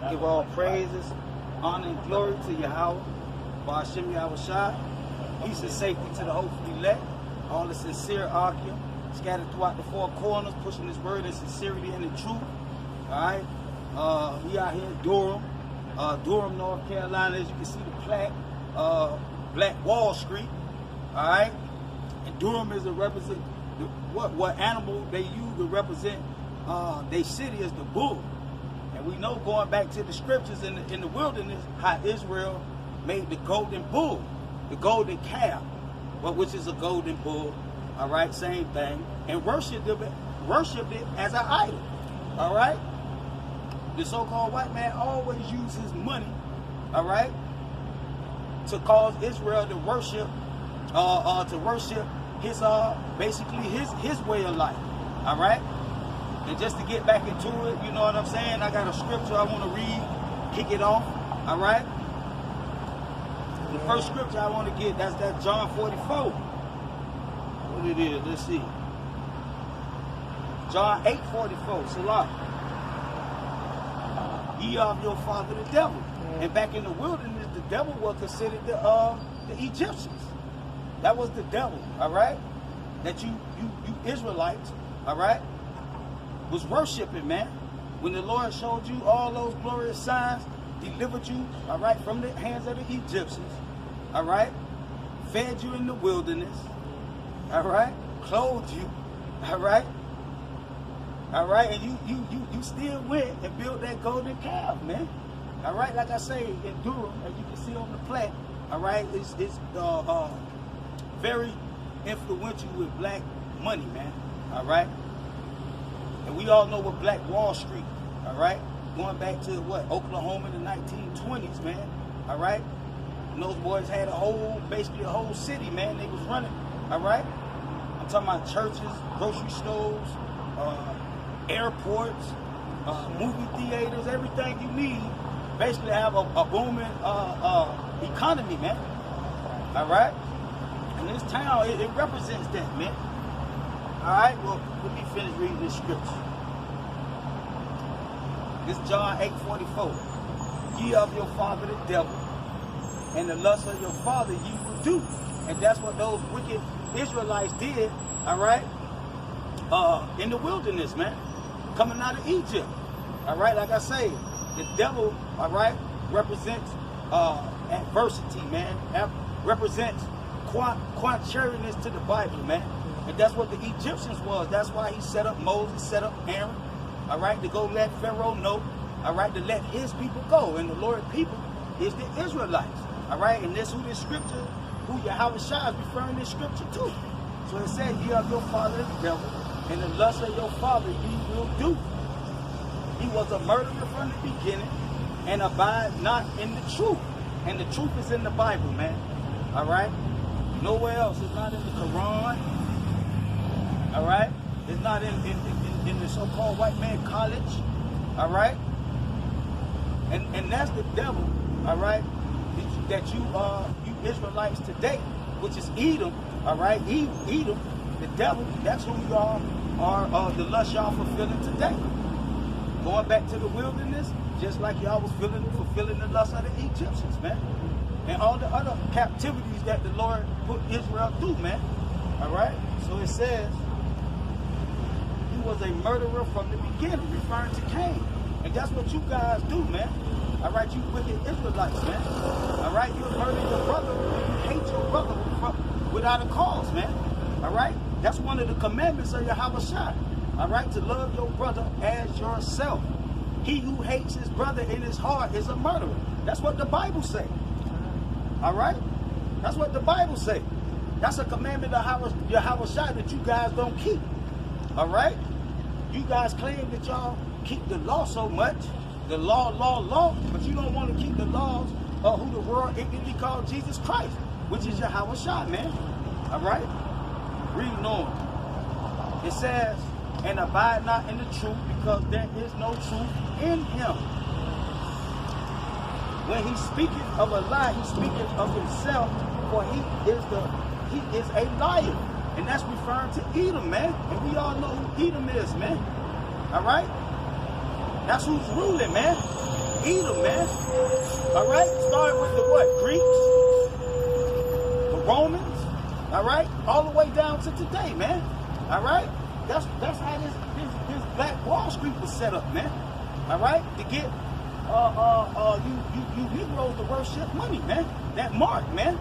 Give all praises, honor, and glory to Yahweh, Ba'ashem Yahweh Shai. Peace and safety to the hopefully elect, all the sincere Akim, scattered throughout the four corners, pushing His word in sincerity and in truth. Alright? We out here in Durham, North Carolina. As you can see the plaque, Black Wall Street. Alright? And Durham is a represent what animal they use to represent their city is the bull. And we know, going back to the scriptures in the wilderness, how Israel made the golden bull, the golden calf, which is a golden bull, all right, same thing, and worshipped it as an idol, all right? The so-called white man always uses money, all right, to cause Israel to worship his basically his way of life, all right? And just to get back into it, you know what I'm saying? I got a scripture I want to read, kick it off, all right? The first scripture I want to get, that's that John 44. What it is, let's see. John 8:44, Salah. Ye of your father the devil. And back in the wilderness, the devil was considered the Egyptians. That was the devil, all right? That you Israelites, all right, was worshiping, man. When the Lord showed you all those glorious signs, delivered you, all right, from the hands of the Egyptians, all right, fed you in the wilderness, all right, clothed you, all right, and you still went and built that golden calf, man, all right. Like I say, in Durham, as you can see on the plaque, all right, it's very influential with black money, man, all right. And we all know what Black Wall Street, all right? Going back to what, Oklahoma in the 1920s, man, all right? And those boys had basically a whole city, man. They was running, all right? I'm talking about churches, grocery stores, airports, movie theaters, everything you need. Basically have a booming economy, man, all right? And this town, it represents that, man. All right, well, let me finish reading this scripture. This is John 8:44. Ye of your father the devil, and the lust of your father ye will do. And that's what those wicked Israelites did, all right, in the wilderness, man, coming out of Egypt. All right, like I say, the devil, all right, represents adversity, man. Represents contrariness to the Bible, man. And that's what the Egyptians was. That's why he set up Moses, set up Aaron, all right, to go let Pharaoh know, all right, to let his people go. And the Lord people is the Israelites, all right? And that's who this scripture, who Yahweh Shai is referring this scripture to. So it said, ye of your father the devil, and the lust of your father ye will do. He was a murderer from the beginning, and abide not in the truth. And the truth is in the Bible, man, all right? Nowhere else. It's not in the Quran. All right, it's not in the so-called white man college, all right, and that's the devil, all right, that you Israelites today, which is Edom, all right, Edom, the devil. That's who y'all are the lust y'all fulfilling today. Going back to the wilderness, just like y'all was fulfilling the lust of the Egyptians, man, and all the other captivities that the Lord put Israel through, man. All right, so it says. Was a murderer from the beginning, referring to Cain. And that's what you guys do, man. All right, you wicked Israelites, man. All right, you murder your brother, you hate your brother without a cause, man. All right, that's one of the commandments of Yahweh Shai. All right, to love your brother as yourself. He who hates his brother in his heart is a murderer. That's what the Bible say. All right, that's what the Bible say. That's a commandment of Yahweh Shai that you guys don't keep. All right? You guys claim that y'all keep the law so much, the law, but you don't want to keep the laws of who the world ignorantly called Jesus Christ, which is Yahweh Shai, man. All right? Reading on. It says, and abide not in the truth, because there is no truth in him. When he speaketh of a lie, he speaketh of himself, for he is a liar. And that's referring to Edom, man. And we all know who Edom is, man. All right? That's who's ruling, man. Edom, man. All right? Starting with the what? Greeks, the Romans, all right? All the way down to today, man. All right? That's how this Black Wall Street was set up, man. All right? To get you Negroes to worship money, man. That mark, man.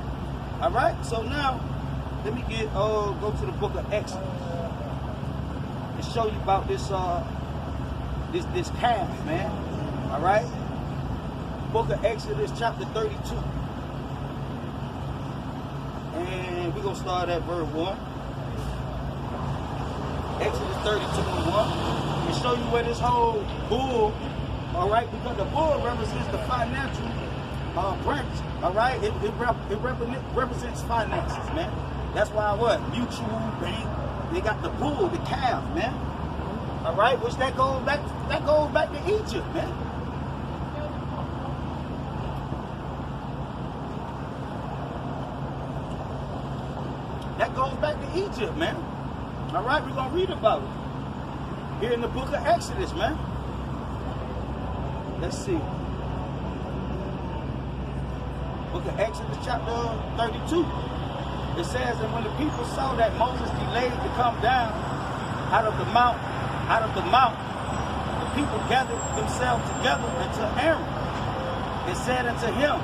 All right? So now, let me go to the book of Exodus and show you about this calf, man. All right? Book of Exodus, chapter 32. And we're going to start at verse 1. Exodus 32 and 1. And show you where this whole bull, all right, because the bull represents the financial branch, all right? It represents finances, man. That's why what? Mutual bank, they got the bull, the calf, man. All right, which that goes back to Egypt, man. That goes back to Egypt, man. All right, we're going to read about it here in the book of Exodus, man. Let's see. Book of Exodus, chapter 32. It says, and when the people saw that Moses delayed to come down out of the mount, the people gathered themselves together unto Aaron and said unto him,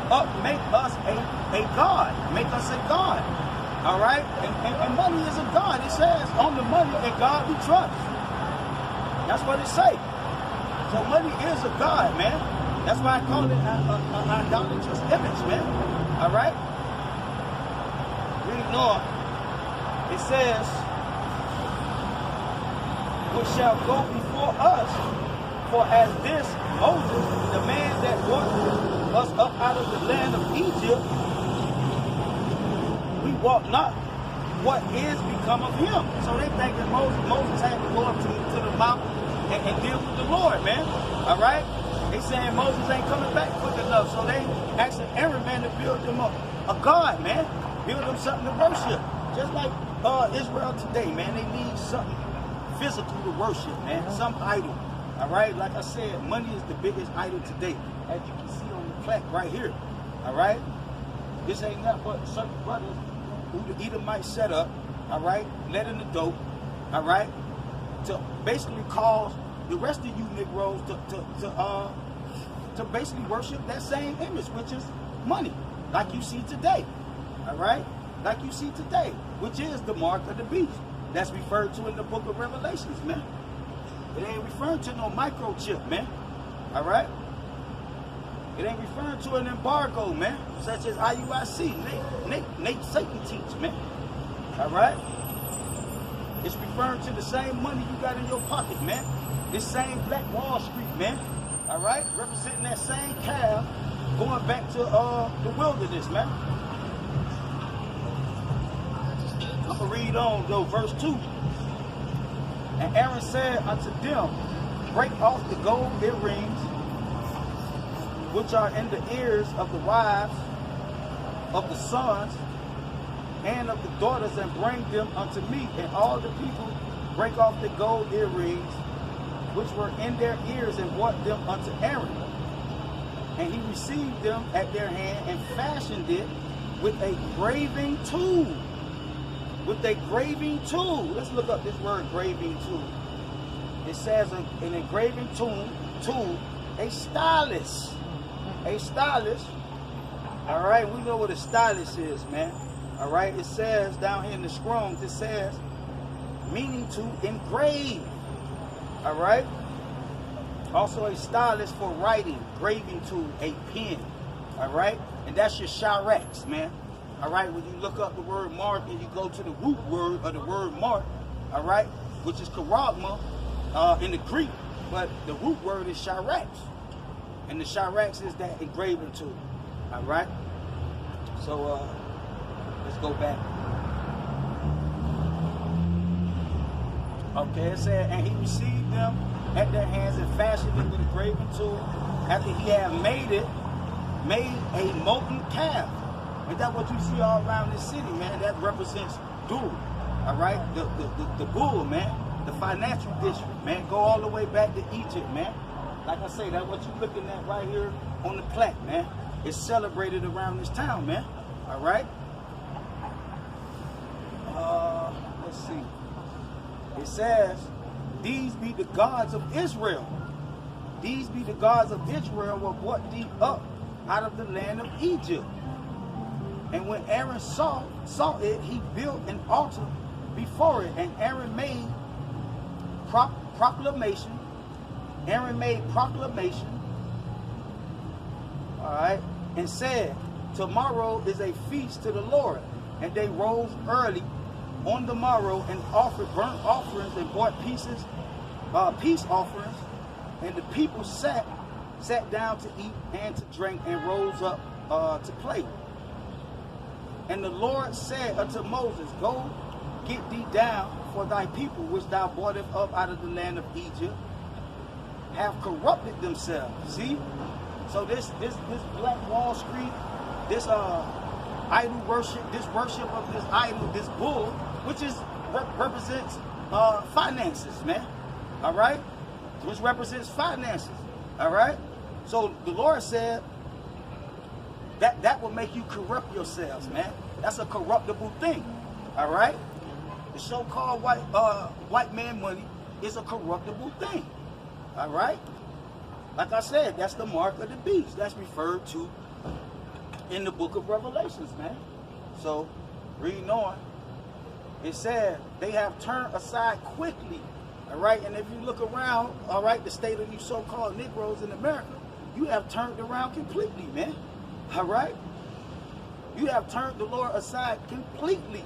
up, make us a god. Make us a god. All right? And money is a god. It says, on the money and God we trust. That's what it says. So money is a god, man. That's why I call it an idolatrous image, man. All right? Reading on. It says, which shall go before us, for as this Moses, the man that brought us up out of the land of Egypt, we walk not what is become of him. So they think that Moses had to go up to the mountain and deal with the Lord, man. All right? They saying Moses ain't coming back quick enough. So they asking Aaron, man, to build them up a god, man. Build them something to worship. Just like Israel today, man. They need something physical to worship, man. Some idol. All right? Like I said, money is the biggest idol today. As you can see on the plaque right here. All right? This ain't nothing but certain brothers who the Edomites set up, all right, let in the dope, all right, to basically cause the rest of you Negroes to basically worship that same image, which is money, like you see today, all right, like you see today, which is the mark of the beast. That's referred to in the book of Revelations, man. It ain't referring to no microchip, man, all right. It ain't referring to an embargo, man, such as IUIC, Nate Satan teach, man. All right? It's referring to the same money you got in your pocket, man. This same Black Wall Street, man. All right? Representing that same calf going back to the wilderness, man. I'm going to read on, though, verse 2. And Aaron said unto them, break off the gold earrings which are in the ears of the wives of the sons and of the daughters, and bring them unto me. And all the people break off the gold earrings which were in their ears, and brought them unto Aaron. And he received them at their hand, and fashioned it with a graving tool. With a graving tool. Let's look up this word, graving tool. It says an engraving tool, a stylus. A stylus, all right, we know what a stylus is, man. All right, it says down here in the Strong's, it says meaning to engrave. All right, also a stylus for writing, graving tool, a pen. All right, and that's your Shirax, man. All right, when you look up the word mark and you go to the root word of the word mark, all right, which is charagma in the Greek, but the root word is Shirax. And the Shirax is that engraving tool. All right? So, let's go back. Okay, it said, and he received them at their hands and fashioned it with a graving tool. After he had made a molten calf. And that's what you see all around this city, man. That represents Durham. All right? The bull, man. The financial district, man. Go all the way back to Egypt, man. Like I say, that's what you're looking at right here on the plaque, man. It's celebrated around this town, man. All right? Let's see. It says, these be the gods of Israel. These be the gods of Israel were brought thee up out of the land of Egypt. And when Aaron saw it, he built an altar before it. And Aaron made proclamation. All right, and said, tomorrow is a feast to the Lord. And they rose early on the morrow and offered burnt offerings and brought peace offerings. And the people sat down to eat and to drink and rose up to play. And the Lord said unto Moses, go get thee down, for thy people which thou broughtest up out of the land of Egypt have corrupted themselves. See? So this Black Wall Street, this idol worship, this worship of this idol, this bull, which is represents finances, man. All right? Which represents finances. All right? So the Lord said that will make you corrupt yourselves, man. That's a corruptible thing. All right? The so-called white man money is a corruptible thing. All right? Like I said, that's the mark of the beast. That's referred to in the book of Revelations, man. So, reading on, it says, they have turned aside quickly. All right? And if you look around, all right, the state of you so-called Negroes in America, you have turned around completely, man. All right? You have turned the Lord aside completely.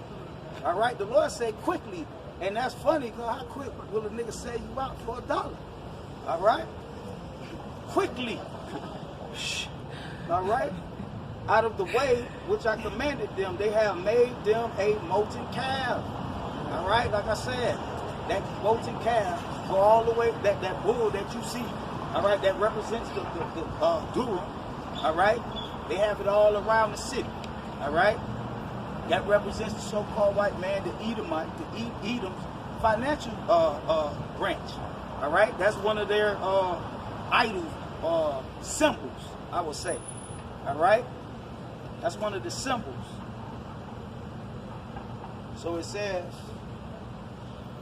All right? The Lord said quickly. And that's funny, because how quick will a nigga sell you out for $1? All right? Quickly. All right? Out of the way which I commanded them, they have made them a molten calf. All right? Like I said, that molten calf, go all the way, that bull that you see, all right, that represents the Durham, all right? They have it all around the city, all right? That represents the so-called white man, the Edomite, the Edom's financial branch, all right? That's one of their idol symbols, I would say, all right? That's one of the symbols. So it says,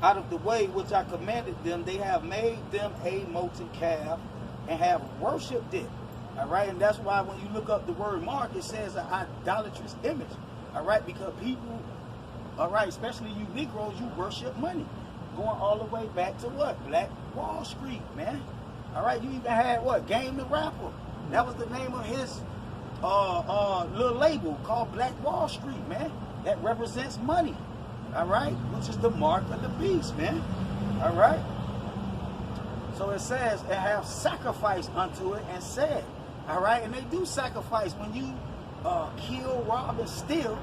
out of the way which I commanded them, they have made them a molten calf and have worshipped it. All right, and that's why when you look up the word mark, it says an idolatrous image. All right, because people, all right, especially you Negroes, you worship money. Going all the way back to what? Black Wall Street, man. All right, you even had what? Game the Rapper. That was the name of his little label called Black Wall Street, man. That represents money. All right, which is the mark of the beast, man. All right. So it says, and have sacrificed unto it and said, all right, and they do sacrifice when you kill, rob, and steal,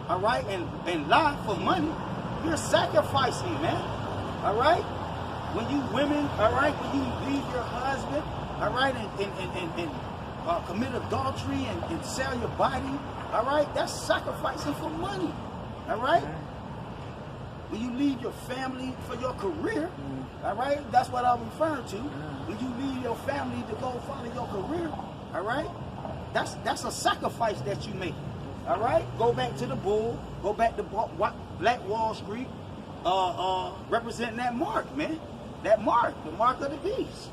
all right, and lie for money. You're sacrificing, man. All right. When you women, all right, when you leave your husband, all right, and commit adultery and sell your body, all right, that's sacrificing for money. All right. When you leave your family for your career, all right, that's what I'm referring to. When you leave your family to go follow your career, all right, that's a sacrifice that you make. All right, go back to the bull, go back to Black Wall Street, representing that mark, man. That mark, the mark of the beast.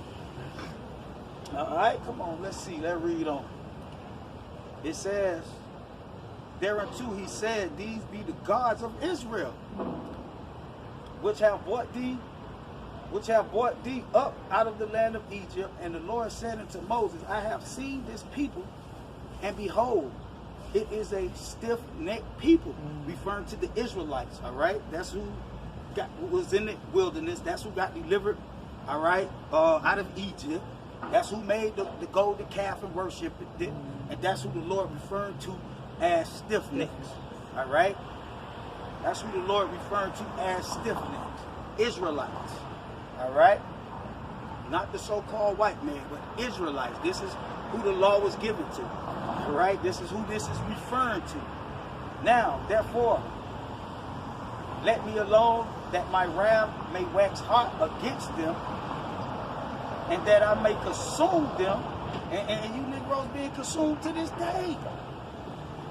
All right, come on, let's see, let's read on. It says, thereunto he said, these be the gods of Israel, which have brought thee up out of the land of Egypt. And the Lord said unto Moses, I have seen this people, and behold, it is a stiff-necked people, referring to the Israelites, all right? That's who was in the wilderness. That's who got delivered, all right, out of Egypt. That's who made the golden calf and worshiped it. And that's who the Lord referred to as stiff-necks, all right? That's who the Lord referred to as stiff-necks, Israelites, all right? Not the so-called white man, but Israelites. This is who the law was given to, all right? This is who this is referring to. Now, therefore, let me alone, that my wrath may wax hot against them, and that I may consume them. And you Negroes being consumed to this day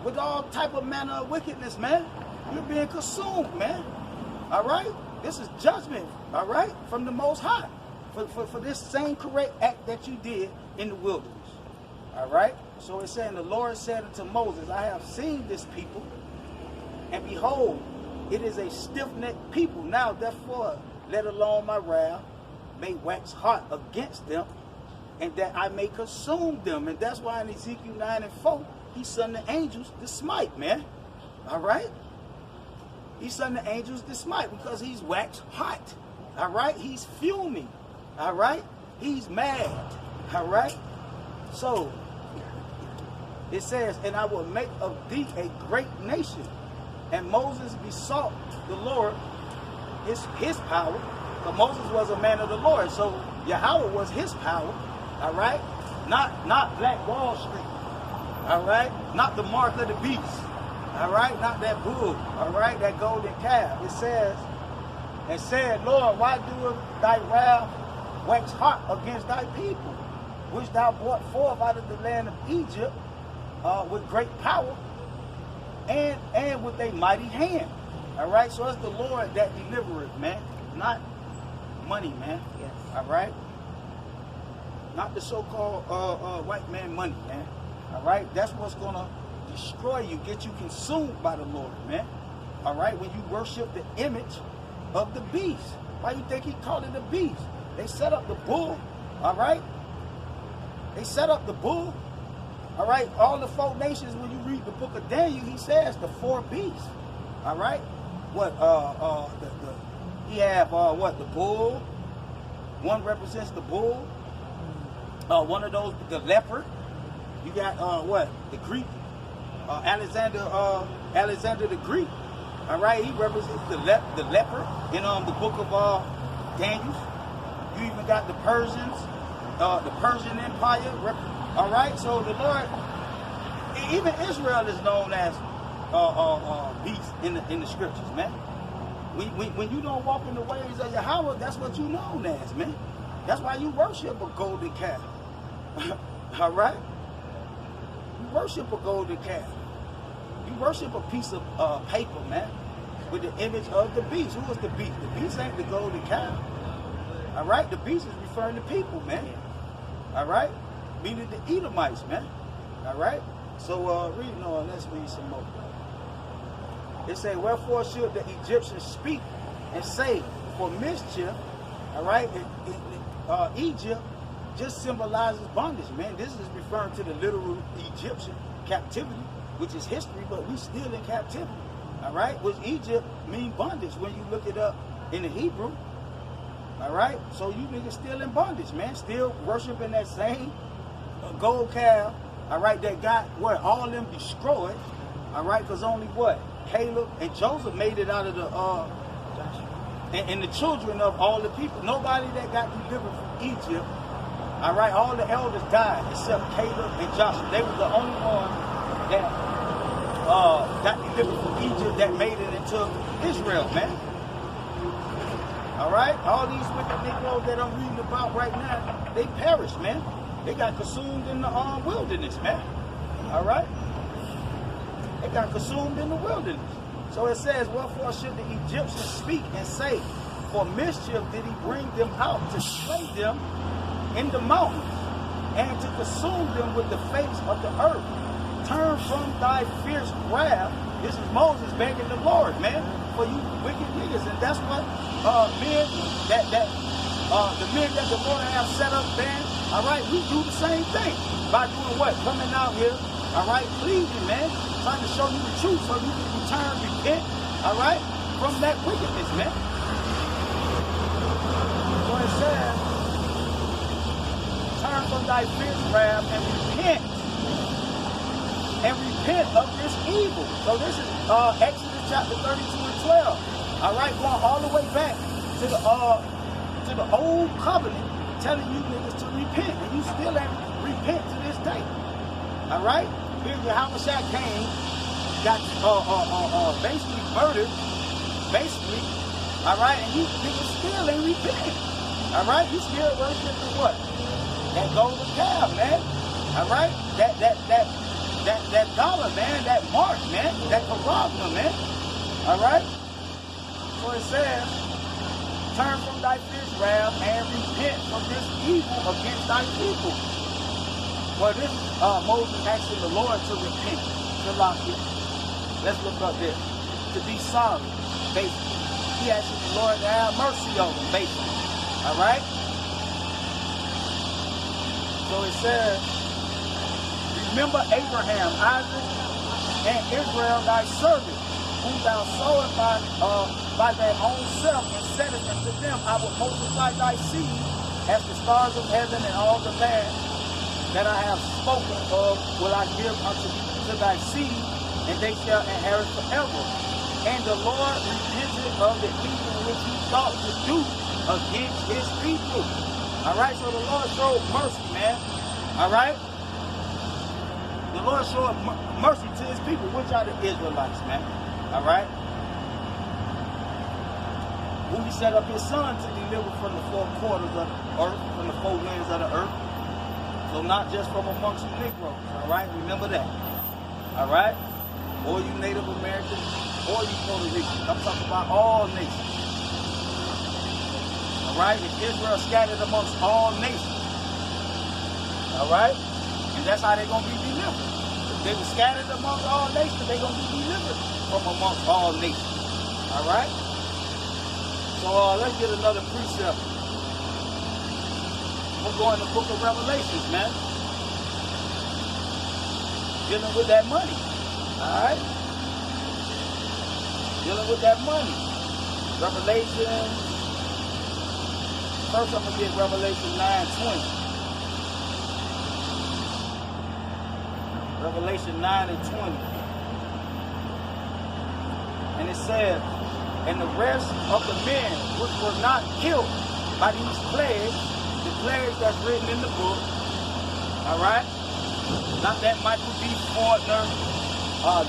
with all type of manner of wickedness, man. You're being consumed, man. All right? This is judgment, all right, from the Most High for this same correct act that you did in the wilderness. All right? So it's saying, the Lord said unto Moses, I have seen this people, and behold, it is a stiff-necked people. Now, therefore, let alone my wrath may wax hot against them, and that I may consume them. And that's why in Ezekiel 9:4, he sent the angels to smite, man. All right? He sent the angels to smite because he's waxed hot. All right? He's fuming. All right? He's mad. All right? So, it says, and I will make of thee a great nation. And Moses besought the Lord his power. But Moses was a man of the Lord. So, Yahweh was his power. All right? Not Black Wall Street. All right? Not the mark of the beast. All right? Not that bull. All right? That golden calf. It says, and said, Lord, why doeth thy wrath wax hot against thy people, which thou brought forth out of the land of Egypt with great power and with a mighty hand. All right? So it's the Lord that delivereth, man. Not money, man. Yes. All right? Not the so-called white man money, man. All right? That's what's going to destroy you, get you consumed by the Lord, man. All right? When you worship the image of the beast. Why you think he called it a beast? They set up the bull, all right? They set up the bull, all right? All the 4 nations, when you read the book of Daniel, he says the 4 beasts, all right? What, he have, what, the bull? One represents the bull. One of those, the leopard. You got, what, the Greek, Alexander the Greek. All right, he represents the leopard in the book of Daniel. You even got the Persians, the Persian Empire. All right, so the Lord, even Israel is known as beast in the scriptures, man. When you don't walk in the ways of Yahweh, that's what you known as, man. That's why you worship a golden calf. All right, you worship a golden calf. You worship a piece of paper, man, with the image of the beast. Who is the beast? The beast ain't the golden calf. All right? The beast is referring to people, man. All right? Meaning the Edomites, man. All right? So, reading on, let's read some more. It say, wherefore should the Egyptians speak and say, for mischief, all right? Egypt just symbolizes bondage, man. This is referring to the literal Egyptian captivity, which is history, but we still in captivity. All right? Which Egypt mean bondage when you look it up in the Hebrew. All right? So you niggas still in bondage, man. Still worshiping that same gold calf, all right, that got, what, all of them destroyed, all right? Because only, what, Caleb and Joseph made it out of the, and the children of all the people. Nobody that got delivered from Egypt, all right, all the elders died except Caleb and Joshua. They were the only ones that got delivered from Egypt that made it into Israel, man. All right? All these wicked Negroes that I'm reading about right now, they perished, man. They got consumed in the wilderness, man. All right? They got consumed in the wilderness. So it says, wherefore should the Egyptians speak and say, for mischief did he bring them out to slay them in the mountains, and to consume them with the face of the earth. Turn from thy fierce wrath. This is Moses begging the Lord, man, for you wicked niggas. And that's what men the men that the Lord has set up, man. All right, we do the same thing by doing what? Coming out here, all right, pleading, man, trying to show you the truth so you can return, repent, all right, from that wickedness, man. So it says, turn from thy fierce wrath and repent of this evil. So this is Exodus chapter 32 and 12. All right, going all the way back to the old covenant, telling you niggas to repent, and you still ain't repent to this day. All right, here Yahweh came, got basically murdered, basically. All right, and you niggas still ain't repenting. All right, you still worshiping what? That golden calf, man. All right, that dollar, man. That mark, man. That corogna, man. All right. So it says, turn from thy fierce wrath and repent from this evil against thy people. Well, this Moses asking the Lord to repent, to lock it. Let's look up this. To be sorry, basically. He asking the Lord to have mercy on him, basically. All right? So it says, remember Abraham, Isaac, and Israel thy servant, whom thou sowest by thy own self, and saidest unto them, I will multiply thy seed as the stars of heaven, and all the land that I have spoken of will I give to thy seed, and they shall inherit forever. And the Lord repented of the evil which he thought to do against his people. All right, so the Lord showed mercy, man. All right? The Lord showed mercy to his people, which are the Israelites, man. All right? Who he set up his son to deliver from the four quarters of the earth, from the four winds of the earth. So not just from amongst the Negroes, all right? Remember that. All right? Or you Native Americans, or you Puerto Ricans. I'm talking about all nations. All right? And Israel scattered amongst all nations. All right? And that's how they're going to be delivered. If they were scattered amongst all nations, they're going to be delivered from amongst all nations. All right? So let's get another precept. We'll go in the book of Revelations, man. Dealing with that money. Alright? Dealing with that money. Revelation. First I'm going to get Revelation 9:20. Revelation 9 and 20. And it says, and the rest of the men which were not killed by these plagues, the plagues that's written in the book, all right? Not that Michael B. Fortner,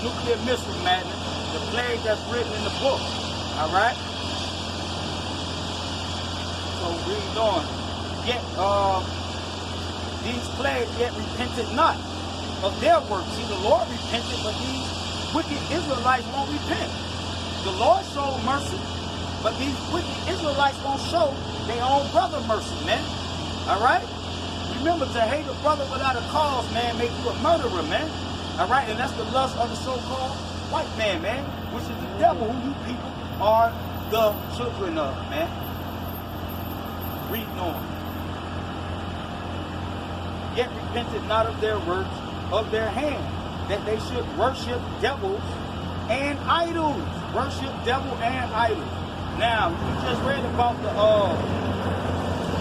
nuclear missile madness, the plague that's written in the book, all right? So read on. Yet these plagues yet repented not of their works. See, the Lord repented, but these wicked Israelites won't repent. The Lord showed mercy, but these wicked Israelites won't show their own brother mercy, man. All right? Remember, to hate a brother without a cause, man, make you a murderer, man. All right? And that's the lust of the so-called white man, man, which is the devil who you people are the children of, man. Reading on. Yet repented not of their works of their hand, that they should worship devils and idols. Worship devil and idols. Now, we just read about the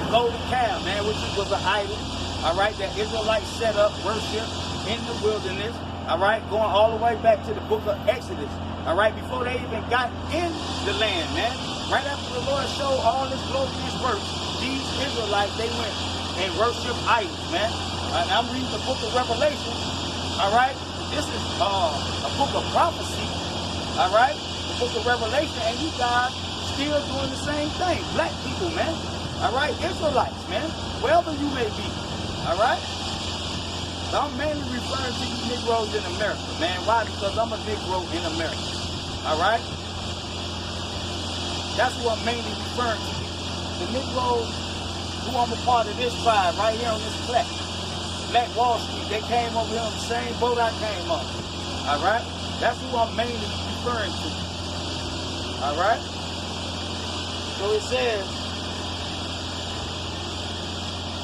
golden calf, man, which was an idol, all right, that Israelites set up worship in the wilderness, all right, going all the way back to the book of Exodus, all right, before they even got in the land, man. Right after the Lord showed all his glorious works, these Israelites, they went and worshiped idols, man. And I'm reading the book of Revelation, all right. This is a book of prophecy, all right, the book of Revelation, and you guys still doing the same thing. Black people, man. All right, Israelites, man, wherever you may be, all right? So I'm mainly referring to you Negroes in America, man. Why? Because I'm a Negro in America, all right? That's who I'm mainly referring to. The Negroes who I'm a part of this tribe right here on this Black Wall Street, they came over here on the same boat I came on, all right? That's who I'm mainly referring to, all right? So it says,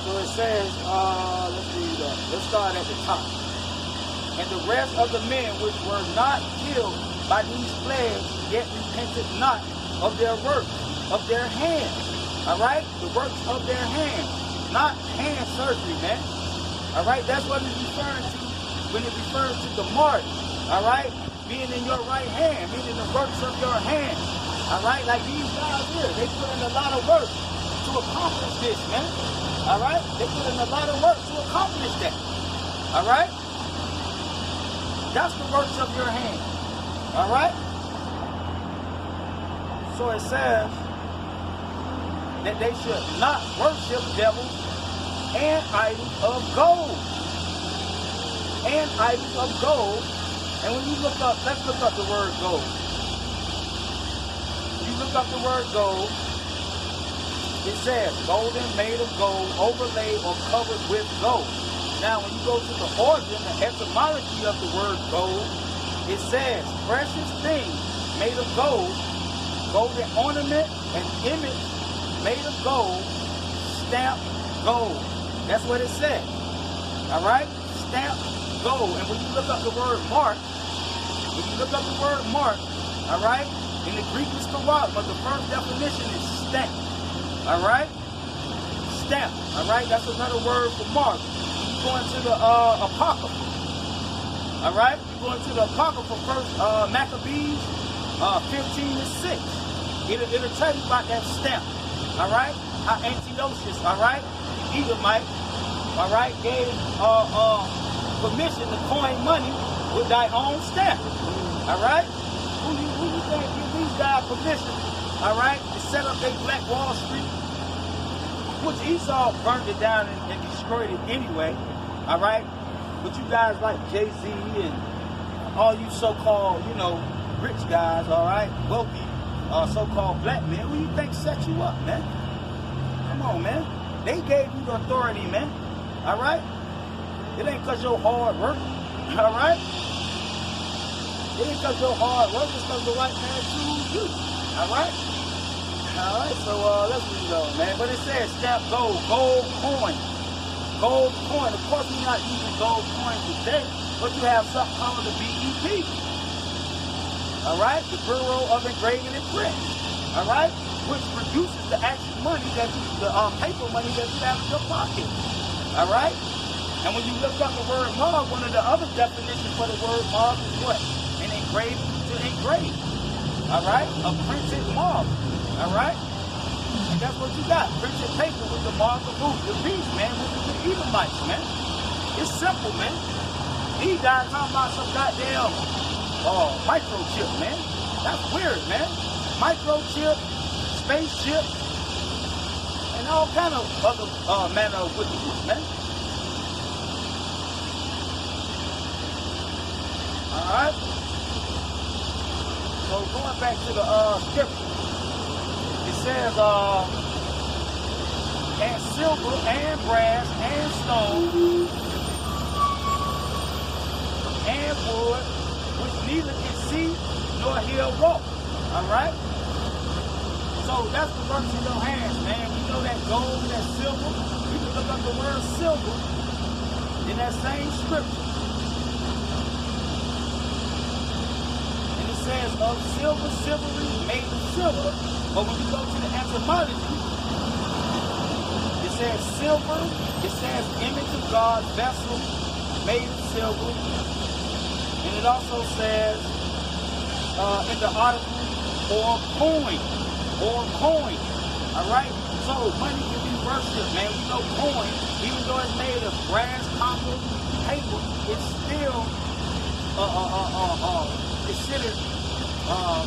let's read up. Let's start at the top. And the rest of the men which were not killed by these plagues, yet repented not of their works, of their hands. All right? The works of their hands. Not hand surgery, man. All right? That's what it's referring to when it refers to the mark. All right? Being in your right hand, meaning the works of your hands. All right? Like these guys here, they put in a lot of work to accomplish this, man. All right? They put in a lot of work to accomplish that. All right? That's the works of your hand. All right? So it says, that they should not worship devils and idols of gold. And idols of gold. And when you look up, let's look up the word gold. You look up the word gold, it says golden, made of gold, overlaid or covered with gold. Now when you go to the origin, the etymology of the word gold, it says precious things made of gold, golden ornament and image made of gold, stamped gold. That's what it says. Alright? Stamped gold. And when you look up the word mark, alright, in the Greek it's karab, but the first definition is stamp. Alright? Stamp. Alright? That's another word for mark. You go into the Apocrypha. Alright? You go into the Apocrypha first, Maccabees 15:6. It'll tell you about that stamp. Alright? How Antiochus, alright, the Edomite, alright, gave permission to coin money with thy own stamp. Alright? Who you think give these guys permission, alright, to set up their Black Wall Street? Which Esau burned it down and destroyed it anyway. Alright? But you guys like Jay-Z and all you so-called, you know, rich guys, alright, wealthy, so-called black men, who you think set you up, man? Come on, man. They gave you the authority, man. Alright? It ain't because your hard work. Alright? It ain't because your hard work, it's because the white man choose you. Alright? Alright, so let's read on, man. But it says stamp gold, gold coin. Gold coin. Of course we're not using gold coins today, but you have something called the BEP. Alright? The Bureau of Engraving and Print. Alright? Which produces the actual money that you, the paper money that you have in your pocket. Alright? And when you look up the word mark, one of the other definitions for the word mark is what? An engraving to engrave. Alright? A printed mark. Alright? And that's what you got. Printed paper with the mark of who? The beast, man. With the Edomites, man. It's simple, man. These guys talking about some goddamn microchip, man. That's weird, man. Microchip, spaceship, and all kind of other manner of wickedness, man. Alright? So going back to the scripture, it says, and silver and brass and stone and wood, which neither can see nor hear walk. Alright? So that's the works in your hands, man. We know that gold, that silver. You can look up the word silver in that same scripture. And it says of silver, silvery, made of silver. But when you go to the etymology, it says silver, it says image of God, vessel, made of silver. And it also says in the article, or coin. Alright? So money can be worshipped, man. We know coin, even though it's made of brass, copper, paper, it's still considered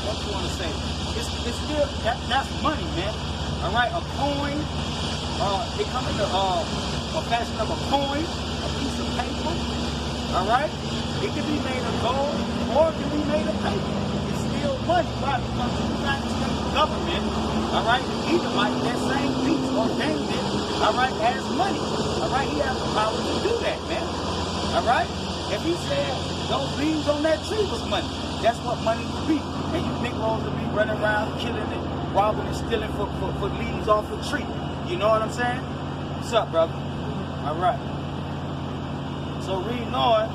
what you want to say? It's still that's money, man. Alright, a coin, it comes in a fashion of a coin, a piece of paper. Alright? It can be made of gold or it can be made of paper. It's still money. Why? Because the United States government, alright, Edomite, that same piece ordained it, alright, as money. Alright, he has the power to do that, man. Alright? If he said those leaves on that tree was money, that's what money would be. And you Negroes would be running around killing and robbing and stealing for leaves off the tree. You know what I'm saying? What's up, brother? Alright. So reading on,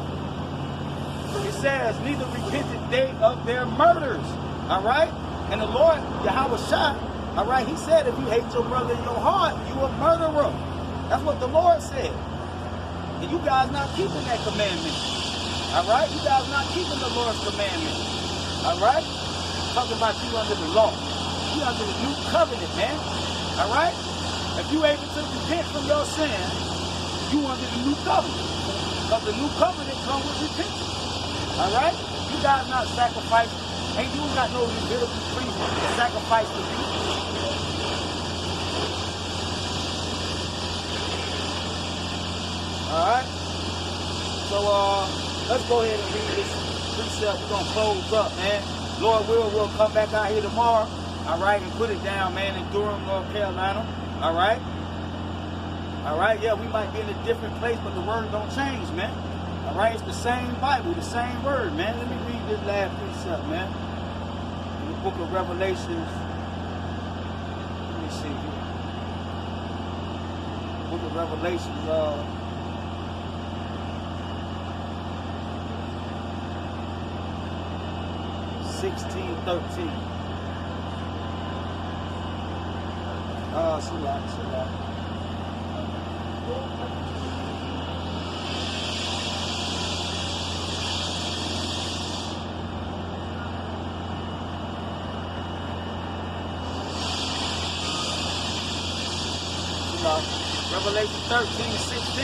it says, neither repented they of their murders. Alright? And the Lord, Yahweh Shah, alright, he said, if you hate your brother in your heart, you a murderer. That's what the Lord said. And you guys not keeping that commandment. Alright? You guys not keeping the Lord's commandment. Alright? Talking about you under the law. You under the new covenant, man. Alright? If you able to repent from your sin, you under the new covenant. Because the new covenant comes with repentance. Alright? You guys not sacrificing. Ain't you got no Levitical priest to sacrifice for you. So let's go ahead and read this precept. We're gonna close up, man. Lord will, we'll come back out here tomorrow, all right, and put it down, man, in Durham, North Carolina, all right? All right, yeah, we might be in a different place, but the word don't change, man. All right, it's the same Bible, the same word, man. Let me read this last precept, man. In the book of Revelations. Let me see here. Book of Revelations, 16:13. Revelation 13:16.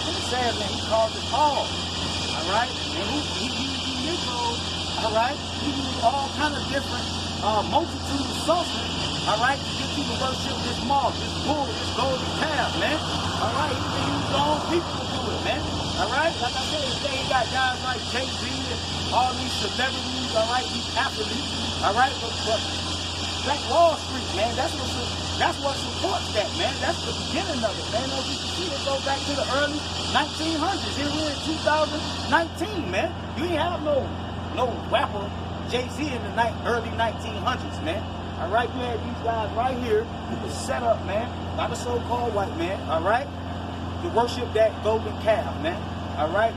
And it says, man, he called it Paul. All right? And he used Negroes, all right? He used all kind of different multitude of sorcery, all right, to get you to worship this mark, this bull, this golden calf, man. All right? He even used his own people to do it, man. All right? Like I said, today he got guys like Jay-Z and all these celebrities, all right, these athletes, all right? But Black Wall Street, man, that's what supports that, man. That's the beginning of it, man. As you can see, it goes back to the early 1900s. Here we're in 2019, man. You ain't have no rapper Jay-Z in the early 1900s, man. All right, you had these guys right here who was set up, man, by the so-called white man, all right, to worship that golden calf, man. All right.